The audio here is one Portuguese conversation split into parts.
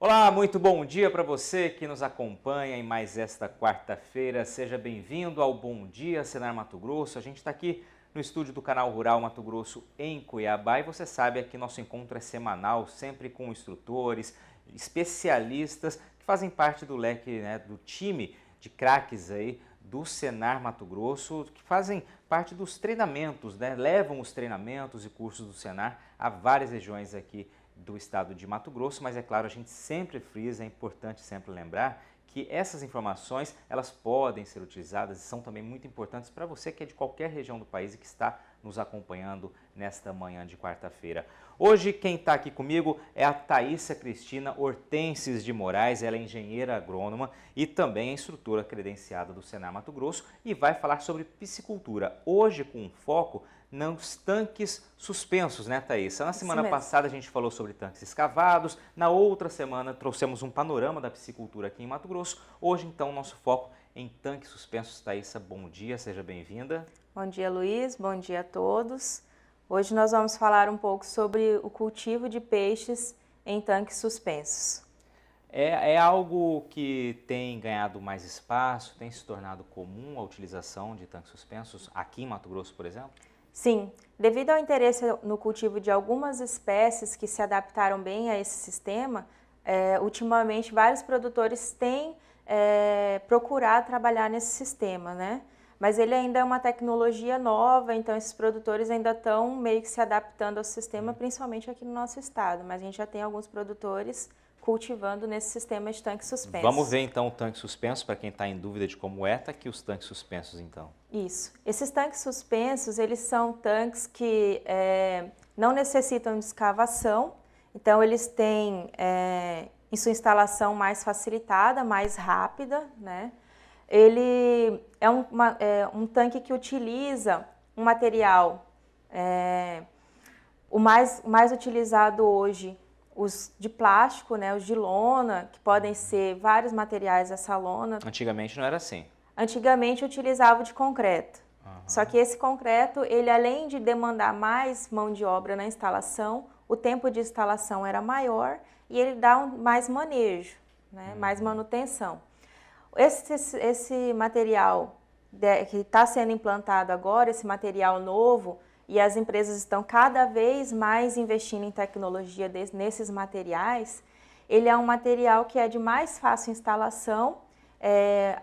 Olá, muito bom dia para você que nos acompanha em mais esta quarta-feira. Seja bem-vindo ao Bom Dia Senar Mato Grosso. A gente está aqui no estúdio do Canal Rural Mato Grosso em Cuiabá e você sabe que nosso encontro é semanal, sempre com instrutores, especialistas que fazem parte do leque, do time de craques aí do Senar Mato Grosso, que fazem parte dos treinamentos, levam os treinamentos e cursos do Senar a várias regiões aqui do estado de Mato Grosso, mas é claro, a gente sempre frisa, é importante sempre lembrar que essas informações, elas podem ser utilizadas e são também muito importantes para você que é de qualquer região do país e que está nos acompanhando nesta manhã de quarta-feira. Hoje quem está aqui comigo é a Thaísa Cristina Hortenses de Moraes, ela é engenheira agrônoma e também é instrutora credenciada do Senar Mato Grosso e vai falar sobre piscicultura, hoje com um foco nos tanques suspensos, né, Thaísa? Na semana passada a gente falou sobre tanques escavados, na outra semana trouxemos um panorama da piscicultura aqui em Mato Grosso. Hoje, então, nosso foco em tanques suspensos. Thaísa, bom dia, seja bem-vinda. Bom dia, Luiz, bom dia a todos. Hoje nós vamos falar um pouco sobre o cultivo de peixes em tanques suspensos. É algo que tem ganhado mais espaço, tem se tornado comum a utilização de tanques suspensos aqui em Mato Grosso, por exemplo? Sim, devido ao interesse no cultivo de algumas espécies que se adaptaram bem a esse sistema, ultimamente vários produtores têm procurado trabalhar nesse sistema, né? Mas ele ainda é uma tecnologia nova, então esses produtores ainda estão meio que se adaptando ao sistema, principalmente aqui no nosso estado. Mas a gente já tem alguns produtores cultivando nesse sistema de tanques suspensos. Vamos ver então o tanque suspenso, para quem está em dúvida de como é, tá aqui os tanques suspensos então. Isso. Esses tanques suspensos, eles são tanques que não necessitam de escavação, então eles têm em sua instalação mais facilitada, mais rápida, né? Ele é um tanque que utiliza um material, o mais utilizado hoje, os de plástico, né, os de lona, que podem ser vários materiais essa lona. Antigamente não era assim. Antigamente utilizava de concreto. Só que esse concreto, ele além de demandar mais mão de obra na instalação, o tempo de instalação era maior e ele dá mais manejo, né, mais manutenção. Esse material que está sendo implantado agora, esse material novo, e as empresas estão cada vez mais investindo em tecnologia nesses materiais, ele é um material que é de mais fácil instalação,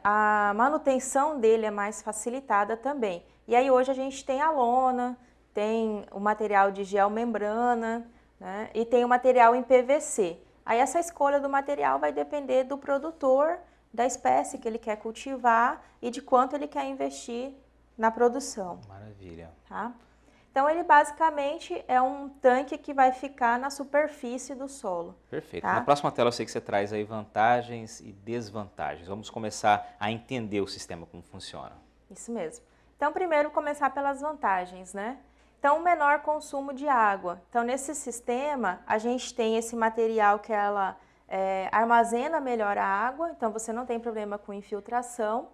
a manutenção dele é mais facilitada também. E aí hoje a gente tem a lona, tem o material de geomembrana, né, e tem o material em PVC. Aí essa escolha do material vai depender do produtor, da espécie que ele quer cultivar e de quanto ele quer investir na produção. Maravilha. Tá? Então ele basicamente é um tanque que vai ficar na superfície do solo. Perfeito. Tá? Na próxima tela eu sei que você traz aí vantagens e desvantagens. Vamos começar a entender o sistema, como funciona. Isso mesmo. Então primeiro começar pelas vantagens, né? Então o menor consumo de água. Então nesse sistema a gente tem esse material que ela armazena melhor a água, então você não tem problema com infiltração.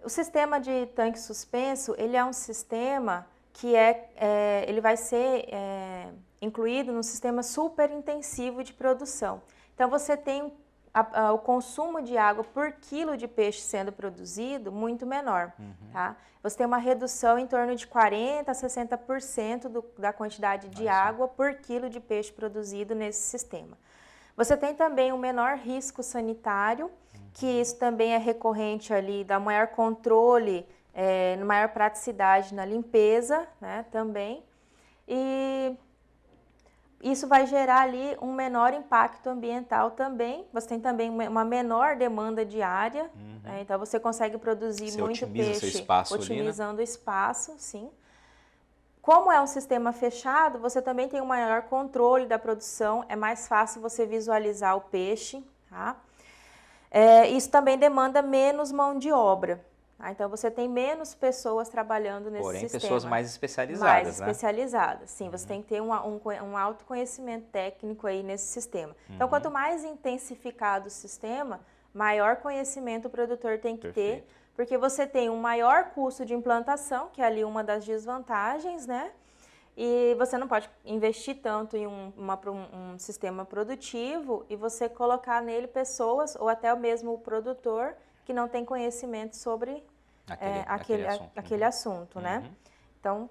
O sistema de tanque suspenso, ele é um sistema que ele vai ser incluído no sistema super intensivo de produção. Então você tem o consumo de água por quilo de peixe sendo produzido muito menor. Tá? Você tem uma redução em torno de 40% a 60% da quantidade de água por quilo de peixe produzido nesse sistema. Você tem também um menor risco sanitário, que isso também é recorrente ali da maior controle, maior praticidade na limpeza, né, também. E isso vai gerar ali um menor impacto ambiental também. Você tem também uma menor demanda diária, né, então você consegue produzir muito peixe, seu espaço otimizando ali, né? o espaço, sim. Como é um sistema fechado, você também tem um maior controle da produção, é mais fácil você visualizar o peixe, tá? Isso também demanda menos mão de obra, tá? Então você tem menos pessoas trabalhando nesse sistema. Porém, pessoas mais especializadas, mais especializadas, sim. Você tem que ter um alto conhecimento técnico aí nesse sistema. Então, quanto mais intensificado o sistema, maior conhecimento o produtor tem que ter, porque você tem um maior custo de implantação, que é ali uma das desvantagens, né? E você não pode investir tanto em um sistema produtivo e você colocar nele pessoas ou até o mesmo produtor que não tem conhecimento sobre aquele assunto, né? Então,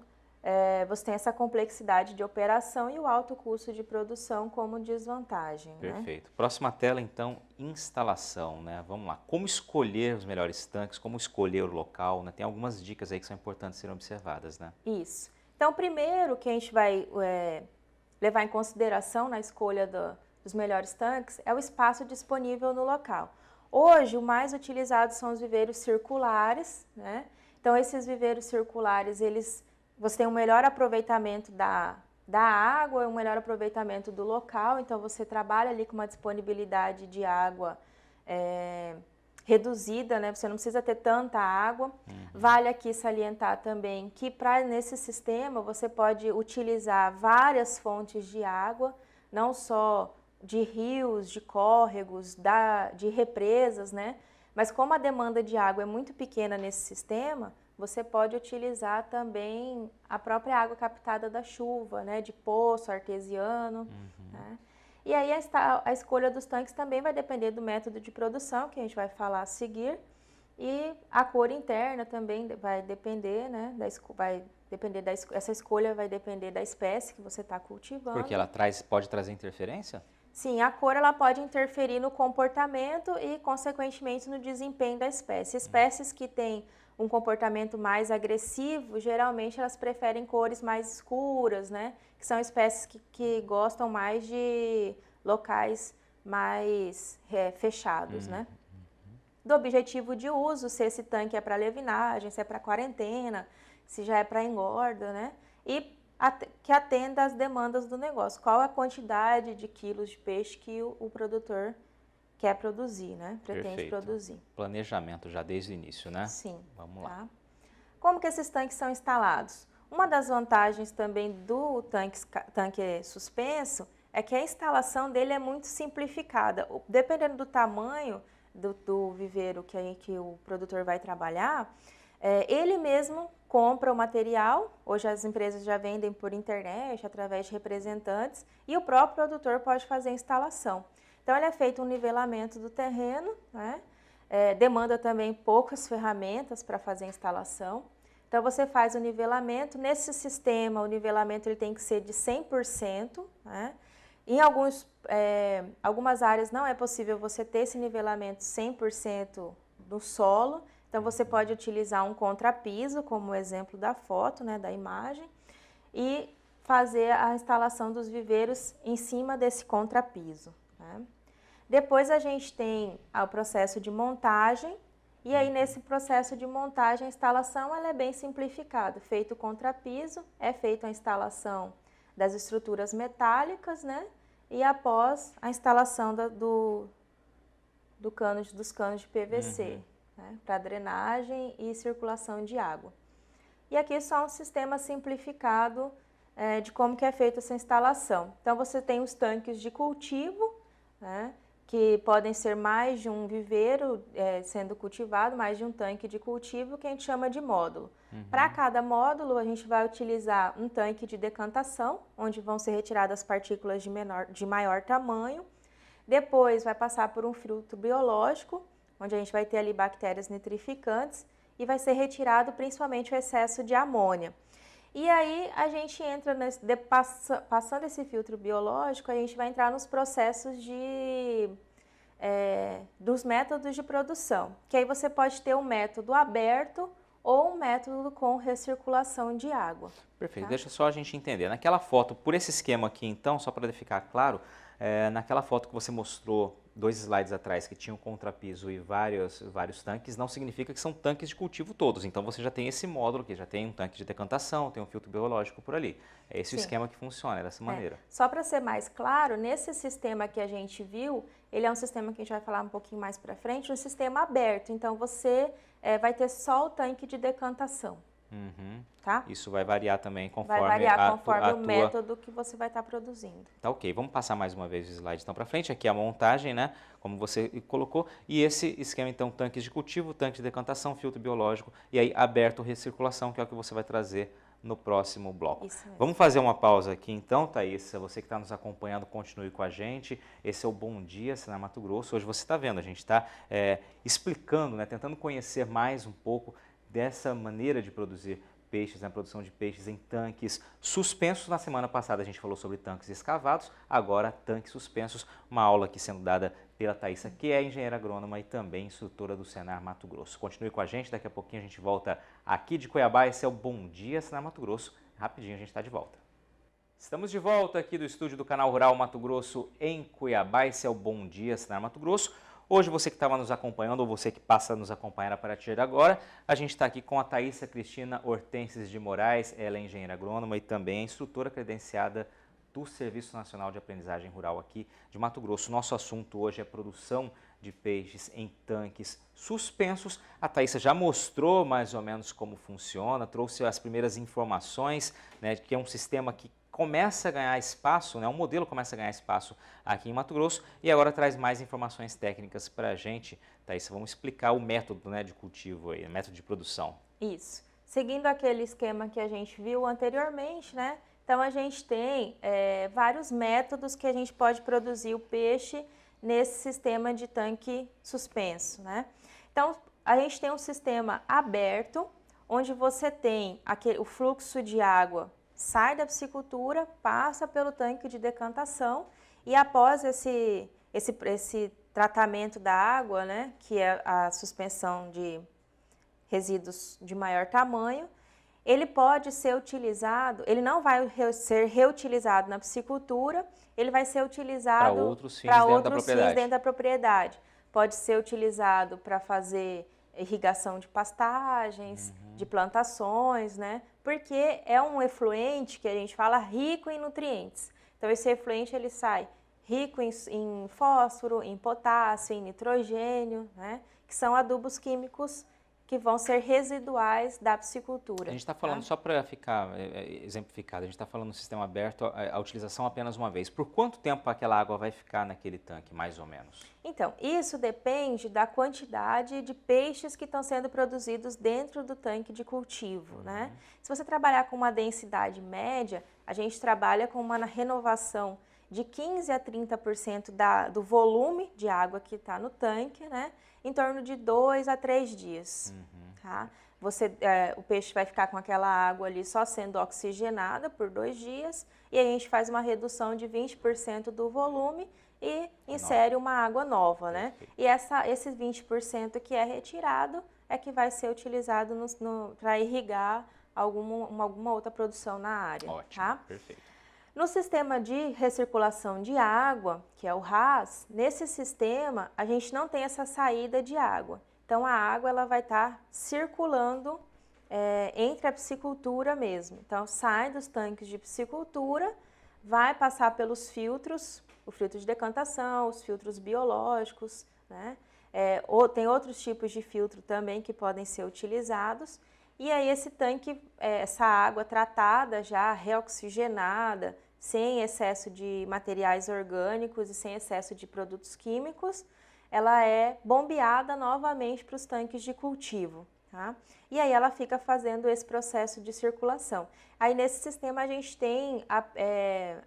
você tem essa complexidade de operação e o alto custo de produção como desvantagem. Perfeito. Né? Próxima tela, então, instalação, né? Vamos lá. Como escolher os melhores tanques, como escolher o local, né? Tem algumas dicas aí que são importantes serem observadas, né? Isso. Então, primeiro que a gente vai levar em consideração na escolha dos melhores tanques é o espaço disponível no local. Hoje, o mais utilizado são os viveiros circulares, né? Então, esses viveiros circulares, você tem um melhor aproveitamento da água, um melhor aproveitamento do local, então você trabalha ali com uma disponibilidade de água reduzida, né? Você não precisa ter tanta água. Vale aqui salientar também que nesse sistema você pode utilizar várias fontes de água, não só de rios, de córregos, de represas, né? Mas como a demanda de água é muito pequena nesse sistema, você pode utilizar também a própria água captada da chuva, né? De poço artesiano, né? E aí a escolha dos tanques também vai depender do método de produção, que a gente vai falar a seguir, e a cor interna também vai depender, né? Essa escolha vai depender da espécie que você está cultivando. Porque ela pode trazer interferência? Sim, a cor ela pode interferir no comportamento e, consequentemente, no desempenho da espécie. Espécies que têm um comportamento mais agressivo, geralmente elas preferem cores mais escuras, né? Que são espécies que gostam mais de locais mais fechados, né? Do objetivo de uso, se esse tanque é para levinagem, se é para quarentena, se já é para engorda, né? E que atenda às demandas do negócio. Qual a quantidade de quilos de peixe que o produtor quer produzir, né? Pretende produzir. Planejamento já desde o início, né? Sim. Vamos lá. Como que esses tanques são instalados? Uma das vantagens também do tanque suspenso é que a instalação dele é muito simplificada. Dependendo do tamanho do viveiro que o produtor vai trabalhar, ele mesmo compra o material. Hoje as empresas já vendem por internet, através de representantes, e o próprio produtor pode fazer a instalação. Então, ele é feito um nivelamento do terreno, né? Demanda também poucas ferramentas para fazer a instalação. Então, você faz o nivelamento. Nesse sistema, o nivelamento ele tem que ser de 100%. Né? Em algumas áreas não é possível você ter esse nivelamento 100% no solo. Então, você pode utilizar um contrapiso, como o exemplo da foto, né, da imagem, e fazer a instalação dos viveiros em cima desse contrapiso. Né? Depois a gente tem o processo de montagem, e aí nesse processo de montagem, a instalação ela é bem simplificada. Feito o contrapiso, é feita a instalação das estruturas metálicas, né? E após a instalação dos canos de PVC, né? Para drenagem e circulação de água. E aqui só um sistema simplificado de como que é feita essa instalação. Então você tem os tanques de cultivo, né? Que podem ser mais de um viveiro sendo cultivado, mais de um tanque de cultivo, que a gente chama de módulo. Para cada módulo, a gente vai utilizar um tanque de decantação, onde vão ser retiradas partículas de maior tamanho. Depois, vai passar por um filtro biológico, onde a gente vai ter ali bactérias nitrificantes, e vai ser retirado principalmente o excesso de amônia. E aí, a gente entra, passando esse filtro biológico, a gente vai entrar nos processos dos métodos de produção. Que aí você pode ter um método aberto ou um método com recirculação de água. Perfeito. Tá? Deixa só a gente entender. Naquela foto, por esse esquema aqui, então, só para ficar claro, naquela foto que você mostrou 2 slides atrás, que tinha um contrapiso e vários tanques, não significa que são tanques de cultivo todos. Então, você já tem esse módulo aqui, já tem um tanque de decantação, tem um filtro biológico por ali. É esse o esquema que funciona, dessa maneira. Só para ser mais claro, nesse sistema que a gente viu, ele é um sistema que a gente vai falar um pouquinho mais para frente, um sistema aberto. Então, você vai ter só o tanque de decantação. Tá? Isso vai variar também conforme, o método que você vai estar produzindo. Tá, ok. Vamos passar mais uma vez o slide então para frente. Aqui a montagem, né? Como você colocou. E esse esquema, então, tanques de cultivo, tanque de decantação, filtro biológico. E aí aberto recirculação, que é o que você vai trazer no próximo bloco. Isso mesmo. Vamos fazer uma pausa aqui então, Thaís. Você que está nos acompanhando, continue com a gente. Esse é o Bom Dia Senar Mato Grosso. Hoje você está vendo, a gente está explicando, né, tentando conhecer mais um pouco dessa maneira de produzir peixes, a produção de peixes em tanques suspensos. Na semana passada a gente falou sobre tanques escavados, agora tanques suspensos, uma aula aqui sendo dada pela Thaísa, que é engenheira agrônoma e também instrutora do Senar Mato Grosso. Continue com a gente, daqui a pouquinho a gente volta aqui de Cuiabá. Esse é o Bom Dia Senar Mato Grosso. Rapidinho a gente está de volta. Estamos de volta aqui do estúdio do Canal Rural Mato Grosso em Cuiabá. Esse é o Bom Dia Senar Mato Grosso. Hoje, você que estava nos acompanhando ou você que passa a nos acompanhar a partir de agora, a gente está aqui com a Thaísa Cristina Hortenses de Moraes. Ela é engenheira agrônoma e também é instrutora credenciada do Serviço Nacional de Aprendizagem Rural aqui de Mato Grosso. Nosso assunto hoje é produção de peixes em tanques suspensos. A Thaísa já mostrou mais ou menos como funciona, trouxe as primeiras informações, né, que é um sistema que começa a ganhar espaço, né, um modelo começa a ganhar espaço aqui em Mato Grosso, e agora traz mais informações técnicas para a gente. Thaísa, vamos explicar o método, né, de cultivo, aí, o método de produção. Isso. Seguindo aquele esquema que a gente viu anteriormente, né? Então, a gente tem vários métodos que a gente pode produzir o peixe nesse sistema de tanque suspenso, né? Então, a gente tem um sistema aberto, onde você tem o fluxo de água sai da piscicultura, passa pelo tanque de decantação e após esse tratamento da água, né, que é a suspensão de resíduos de maior tamanho, ele pode ser utilizado, ele não vai ser reutilizado na piscicultura, ele vai ser utilizado para outros fins dentro da propriedade. Pode ser utilizado para fazer irrigação de pastagens, de plantações, né? Porque é um efluente que a gente fala rico em nutrientes. Então, esse efluente ele sai rico em fósforo, em potássio, em nitrogênio, né? Que são adubos químicos que vão ser residuais da piscicultura. A gente está falando, só para ficar exemplificado, a gente está falando no sistema aberto, a utilização apenas uma vez. Por quanto tempo aquela água vai ficar naquele tanque, mais ou menos? Então, isso depende da quantidade de peixes que estão sendo produzidos dentro do tanque de cultivo, né? Se você trabalhar com uma densidade média, a gente trabalha com uma renovação de 15 a 30% do volume de água que está no tanque, né? Em torno de 2 a 3 dias. Tá? O peixe vai ficar com aquela água ali só sendo oxigenada por 2 dias e a gente faz uma redução de 20% do volume e insere uma água nova, né? E esse 20% que é retirado é que vai ser utilizado para irrigar alguma outra produção na área. Ótimo, tá? Perfeito. No sistema de recirculação de água, que é o RAS, nesse sistema a gente não tem essa saída de água. Então a água ela vai estar circulando entre a piscicultura mesmo. Então sai dos tanques de piscicultura, vai passar pelos filtros, o filtro de decantação, os filtros biológicos, né? Tem outros tipos de filtro também que podem ser utilizados. E aí esse tanque, essa água tratada já, reoxigenada, sem excesso de materiais orgânicos e sem excesso de produtos químicos, ela é bombeada novamente para os tanques de cultivo. Tá? E aí ela fica fazendo esse processo de circulação. Aí nesse sistema a gente tem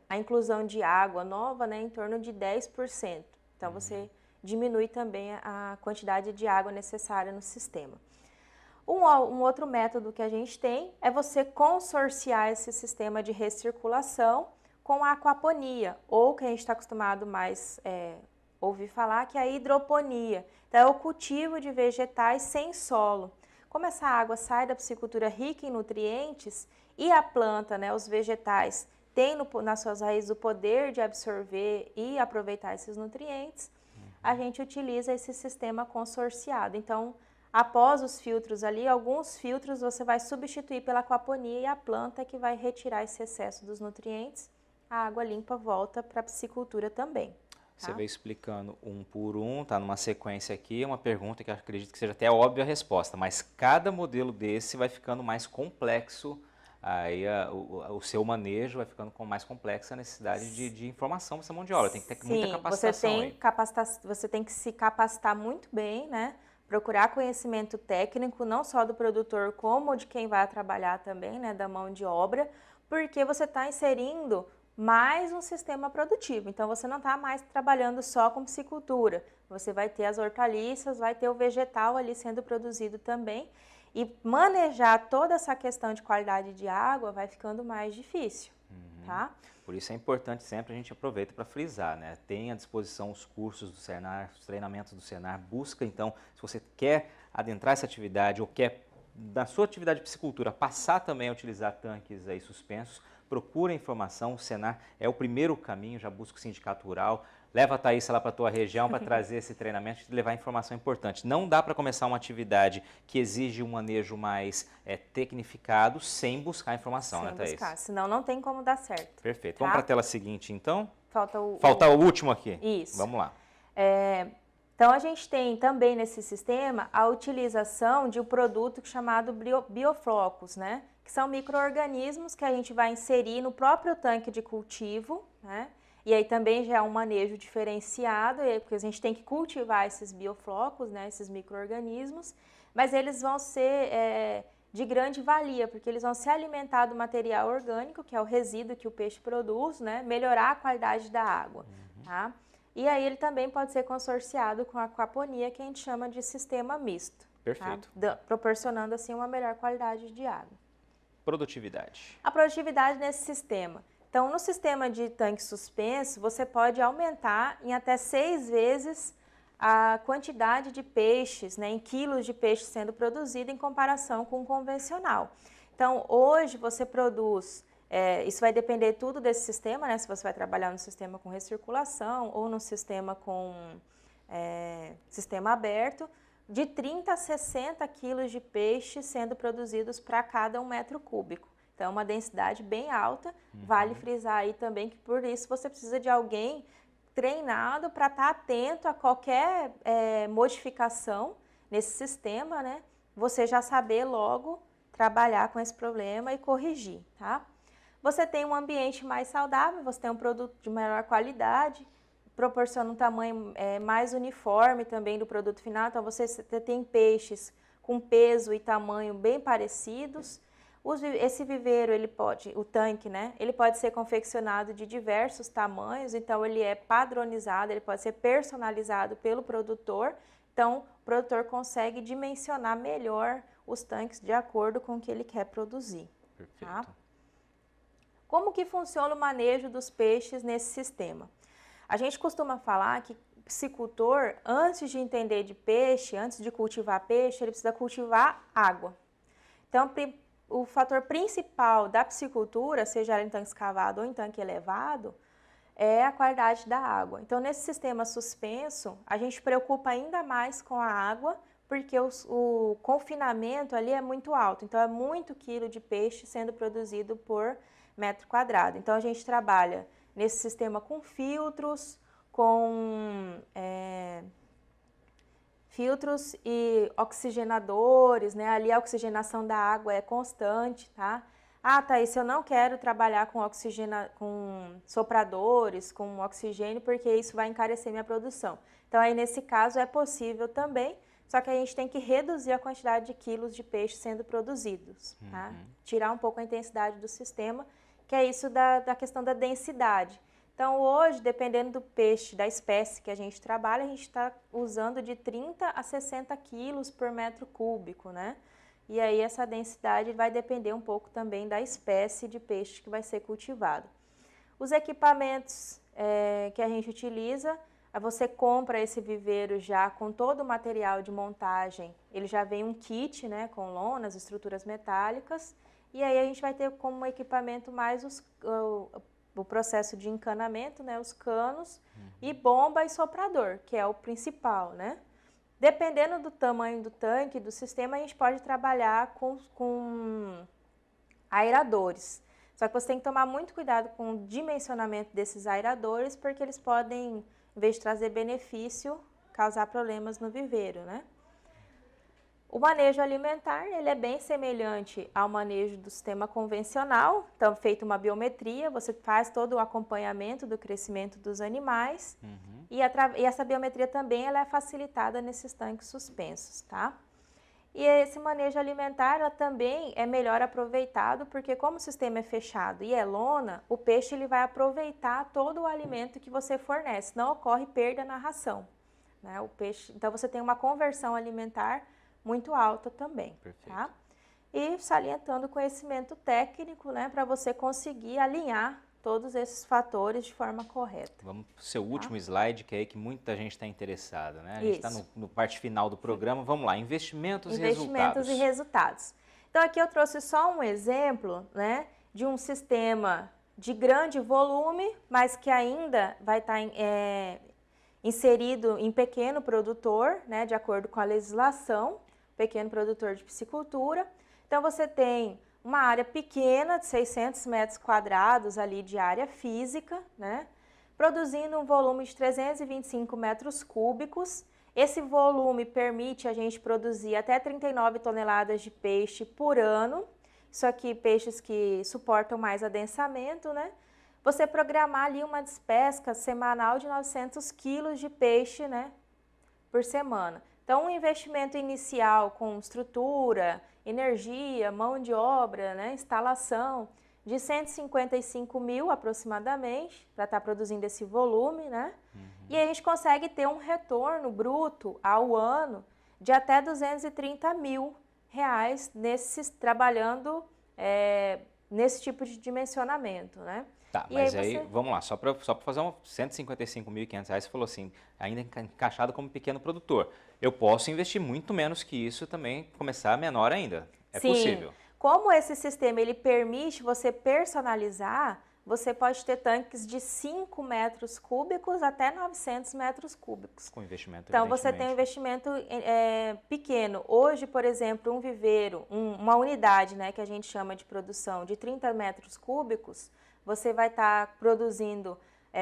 a inclusão de água nova, né, em torno de 10%. Então você diminui também a quantidade de água necessária no sistema. Um outro método que a gente tem é você consorciar esse sistema de recirculação com a aquaponia, ou que a gente está acostumado mais ouvir falar, que é a hidroponia. Então, é o cultivo de vegetais sem solo. Como essa água sai da piscicultura rica em nutrientes e a planta, né, os vegetais, têm nas suas raízes o poder de absorver e aproveitar esses nutrientes, a gente utiliza esse sistema consorciado. Então, após os filtros ali, alguns filtros você vai substituir pela aquaponia e a planta é que vai retirar esse excesso dos nutrientes. A água limpa volta para a piscicultura também. Tá? Você veio explicando um por um, tá numa sequência aqui, uma pergunta que eu acredito que seja até óbvia a resposta, mas cada modelo desse vai ficando mais complexo, aí o seu manejo vai ficando mais complexo, a necessidade de informação para essa mão de obra, tem que ter muita capacitação. Você tem que se capacitar muito bem, né? procurar conhecimento técnico, não só do produtor, como de quem vai trabalhar também, né, da mão de obra, porque você está inserindo mais um sistema produtivo. Então, você não está mais trabalhando só com piscicultura. Você vai ter as hortaliças, vai ter o vegetal ali sendo produzido também. E manejar toda essa questão de qualidade de água vai ficando mais difícil, tá? Por isso é importante sempre, a gente aproveita para frisar, né? Tem à disposição os cursos do Senar, os treinamentos do Senar. Busca, então, se você quer adentrar essa atividade ou quer, na sua atividade de piscicultura, passar também a utilizar tanques aí suspensos, procura informação. O Senar é o primeiro caminho, já busca o sindicato rural. Leva a Thaís lá para a tua região para trazer esse treinamento e levar informação importante. Não dá para começar uma atividade que exige um manejo mais tecnificado sem buscar informação, né, Thaís? Sem buscar, senão não tem como dar certo. Perfeito. Vamos para a tela seguinte, então? Falta o último aqui. Isso. Vamos lá. Então, a gente tem também nesse sistema a utilização de um produto chamado bioflocos, né? Que são micro-organismos que a gente vai inserir no próprio tanque de cultivo, né? E aí também já é um manejo diferenciado, porque a gente tem que cultivar esses bioflocos, né, esses micro-organismos, mas eles vão ser de grande valia, porque eles vão se alimentar do material orgânico, que é o resíduo que o peixe produz, né, melhorar a qualidade da água, tá? E aí ele também pode ser consorciado com a aquaponia, que a gente chama de sistema misto. Perfeito. Tá? Proporcionando assim uma melhor qualidade de água. Produtividade. A produtividade nesse sistema. Então, no sistema de tanque suspenso, você pode aumentar em até 6 vezes a quantidade de peixes, né, em quilos de peixe sendo produzido em comparação com o convencional. Então, hoje você produz, isso vai depender tudo desse sistema, né, se você vai trabalhar no sistema com recirculação ou no sistema com sistema aberto, de 30 a 60 quilos de peixe sendo produzidos para cada 1 metro cúbico. Então, é uma densidade bem alta. Vale frisar aí também que, por isso, você precisa de alguém treinado para estar atento a qualquer modificação nesse sistema, né? Você já saber logo trabalhar com esse problema e corrigir, tá? Você tem um ambiente mais saudável, você tem um produto de melhor qualidade, proporciona um tamanho mais uniforme também do produto final. Então, você tem peixes com peso e tamanho bem parecidos. Esse viveiro, o tanque, né, ele pode ser confeccionado de diversos tamanhos, então ele é padronizado, ele pode ser personalizado pelo produtor, então o produtor consegue dimensionar melhor os tanques de acordo com o que ele quer produzir. Perfeito. Tá? Como que funciona o manejo dos peixes nesse sistema? A gente costuma falar que o piscicultor, antes de entender de peixe, antes de cultivar peixe, ele precisa cultivar água. Então, o fator principal da piscicultura, seja ela em tanque escavado ou em tanque elevado, é a qualidade da água. Então, nesse sistema suspenso, a gente preocupa ainda mais com a água, porque o confinamento ali é muito alto. Então, é muito quilo de peixe sendo produzido por metro quadrado. Então, a gente trabalha nesse sistema com filtros, com filtros e oxigenadores, né? Ali a oxigenação da água é constante, tá? Ah, Thaís, eu não quero trabalhar com com sopradores, com oxigênio, porque isso vai encarecer minha produção. Então, aí nesse caso é possível também, só que a gente tem que reduzir a quantidade de quilos de peixe sendo produzidos, tá? Tirar um pouco a intensidade do sistema, que é isso da questão da densidade. Então, hoje, dependendo do peixe, da espécie que a gente trabalha, a gente está usando de 30 a 60 quilos por metro cúbico, né? E aí, essa densidade vai depender um pouco também da espécie de peixe que vai ser cultivado. Os equipamentos que a gente utiliza, você compra esse viveiro já com todo o material de montagem, ele já vem um kit, né, com lonas, estruturas metálicas, e aí a gente vai ter como equipamento mais o processo de encanamento, né, os canos, e bomba e soprador, que é o principal, né? Dependendo do tamanho do tanque, do sistema, a gente pode trabalhar com aeradores. Só que você tem que tomar muito cuidado com o dimensionamento desses aeradores, porque eles podem, em vez de trazer benefício, causar problemas no viveiro, né? O manejo alimentar, ele é bem semelhante ao manejo do sistema convencional. Então, feita uma biometria, você faz todo o acompanhamento do crescimento dos animais. E essa biometria também ela é facilitada nesses tanques suspensos, tá? E esse manejo alimentar ela também é melhor aproveitado, porque como o sistema é fechado e é lona, o peixe ele vai aproveitar todo o alimento que você fornece, não ocorre perda na ração, né? O peixe, então você tem uma conversão alimentar muito alta também. Perfeito. Tá? E salientando o conhecimento técnico, né, para você conseguir alinhar todos esses fatores de forma correta. Vamos para o seu último slide, que é aí que muita gente está interessada, né? A gente está no parte final do programa. Vamos lá, investimentos e resultados. Investimentos e resultados. Então aqui eu trouxe só um exemplo, né, de um sistema de grande volume, mas que ainda vai estar inserido em pequeno produtor, né, de acordo com a legislação, pequeno produtor de piscicultura. Então você tem uma área pequena de 600 metros quadrados ali de área física, né, produzindo um volume de 325 metros cúbicos. Esse volume permite a gente produzir até 39 toneladas de peixe por ano. Isso aqui, peixes que suportam mais adensamento, né? Você programar ali uma despesca semanal de 900 quilos de peixe, né, por semana. Então, um investimento inicial com estrutura, energia, mão de obra, né, instalação, de 155 mil aproximadamente, para estar produzindo esse volume, né? E aí a gente consegue ter um retorno bruto ao ano de até 230 mil reais trabalhando nesse tipo de dimensionamento, né? Tá, E mas aí, vamos lá, só para fazer R$ 155.500, você falou assim, ainda encaixado como pequeno produtor. Eu posso investir muito menos que isso também, começar menor ainda. É Sim. possível. Como esse sistema ele permite você personalizar, você pode ter tanques de 5 metros cúbicos até 900 metros cúbicos. Com investimento, então, você tem um investimento pequeno. Hoje, por exemplo, um viveiro, uma unidade, né, que a gente chama de produção de 30 metros cúbicos, você vai estar produzindo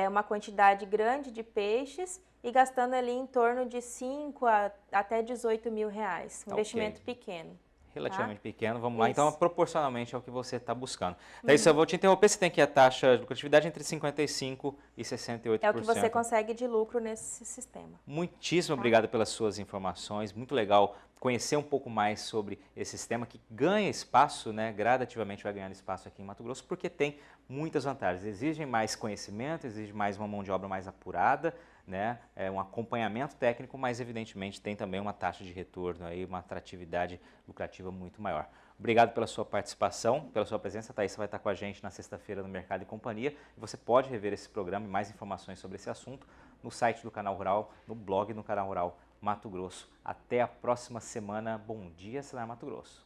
uma quantidade grande de peixes e gastando ali em torno de 5 até 18 mil reais. Investimento pequeno. Relativamente pequeno, vamos lá. Então, proporcionalmente ao que você está buscando. Daí, se eu vou te interromper, você tem aqui a taxa de lucratividade entre 55% e 68%. É o que você consegue de lucro nesse sistema. Muitíssimo obrigado pelas suas informações. Muito legal conhecer um pouco mais sobre esse sistema que ganha espaço, né? Gradativamente vai ganhando espaço aqui em Mato Grosso, porque tem muitas vantagens. Exigem mais conhecimento, exige mais uma mão de obra mais apurada, né? Um acompanhamento técnico, mas evidentemente tem também uma taxa de retorno, aí, uma atratividade lucrativa muito maior. Obrigado pela sua participação, pela sua presença. Thaís vai estar com a gente na sexta-feira no Mercado e Companhia. E você pode rever esse programa e mais informações sobre esse assunto no site do Canal Rural, no blog no Canal Rural Mato Grosso. Até a próxima semana. Bom dia, Senar Mato Grosso.